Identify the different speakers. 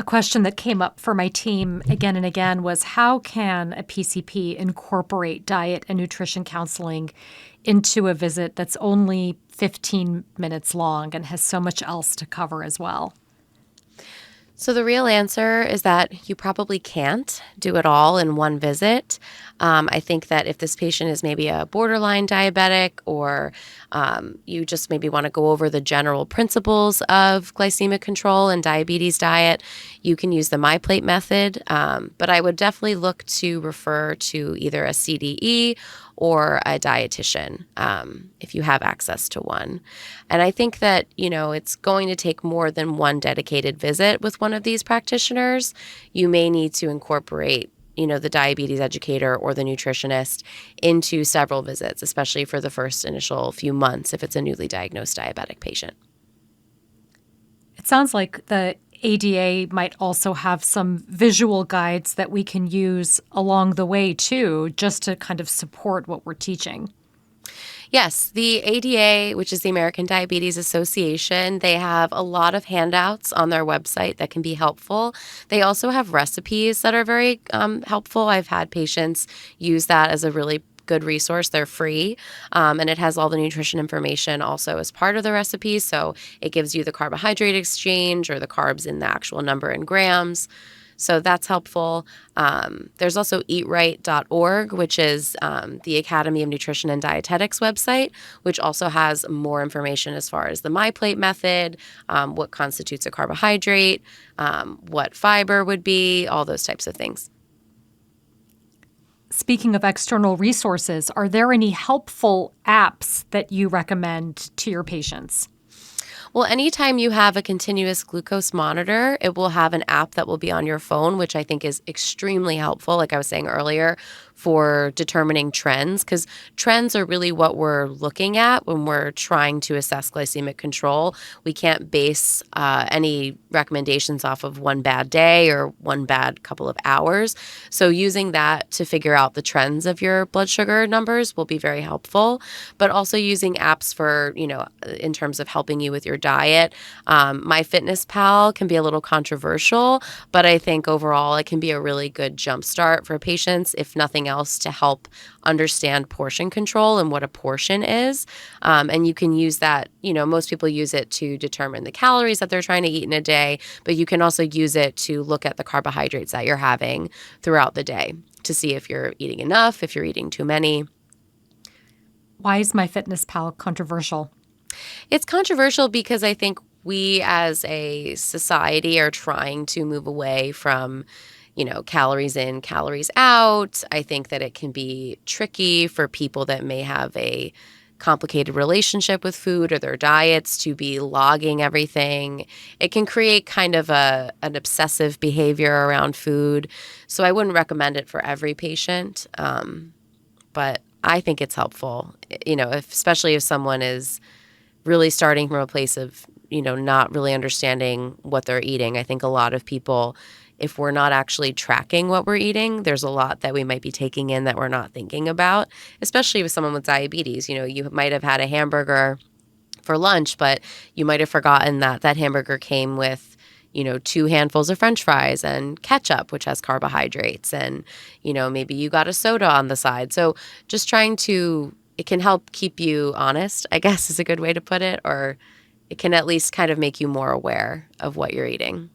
Speaker 1: A question that came up for my team again and again was how can a PCP incorporate diet and nutrition counseling into a visit that's only 15 minutes long and has so much else to cover as well?
Speaker 2: So the real answer is that you probably can't do it all in one visit. I think that if this patient is maybe a borderline diabetic or you just maybe want to go over the general principles of glycemic control and diabetes diet, you can use the MyPlate method. But I would definitely look to refer to either a CDE or a dietitian if you have access to one. And I think that, it's going to take more than one dedicated visit with one of these practitioners. You may need to incorporate, the diabetes educator or the nutritionist into several visits, especially for the first initial few months if it's a newly diagnosed diabetic patient.
Speaker 1: It sounds like the ADA might also have some visual guides that we can use along the way too, just to kind of support what we're teaching.
Speaker 2: Yes, the ADA, which is the American Diabetes Association, they have a lot of handouts on their website that can be helpful. They also have recipes that are very helpful. I've had patients use that as a really good resource. They're free, and it has all the nutrition information also as part of the recipe. So it gives you the carbohydrate exchange or the carbs in the actual number in grams. So that's helpful. There's also eatright.org, which is the Academy of Nutrition and Dietetics website, which also has more information as far as the MyPlate method, what constitutes a carbohydrate, what fiber would be, all those types of things.
Speaker 1: Speaking of external resources, are there any helpful apps that you recommend to your patients?
Speaker 2: Well, anytime you have a continuous glucose monitor, it will have an app that will be on your phone, which I think is extremely helpful, like I was saying earlier, for determining trends, because trends are really what we're looking at when we're trying to assess glycemic control. We can't base any recommendations off of one bad day or one bad couple of hours. So using that to figure out the trends of your blood sugar numbers will be very helpful, but also using apps for, in terms of helping you with your diet. MyFitnessPal can be a little controversial, but I think overall it can be a really good jumpstart for patients, if nothing else, to help understand portion control and what a portion is. And you can use that, most people use it to determine the calories that they're trying to eat in a day, but you can also use it to look at the carbohydrates that you're having throughout the day to see if you're eating enough, if you're eating too many.
Speaker 1: Why is MyFitnessPal controversial?
Speaker 2: It's controversial because I think we as a society are trying to move away from, calories in, calories out. I think that it can be tricky for people that may have a complicated relationship with food or their diets to be logging everything. It can create kind of an obsessive behavior around food. So I wouldn't recommend it for every patient. But I think it's helpful, especially if someone is really starting from a place of, not really understanding what they're eating. I think a lot of people, if we're not actually tracking what we're eating, there's a lot that we might be taking in that we're not thinking about, especially with someone with diabetes. You might have had a hamburger for lunch, but you might have forgotten that that hamburger came with, 2 handfuls of French fries and ketchup, which has carbohydrates, and, maybe you got a soda on the side. So just it can help keep you honest, I guess is a good way to put it, or it can at least kind of make you more aware of what you're eating.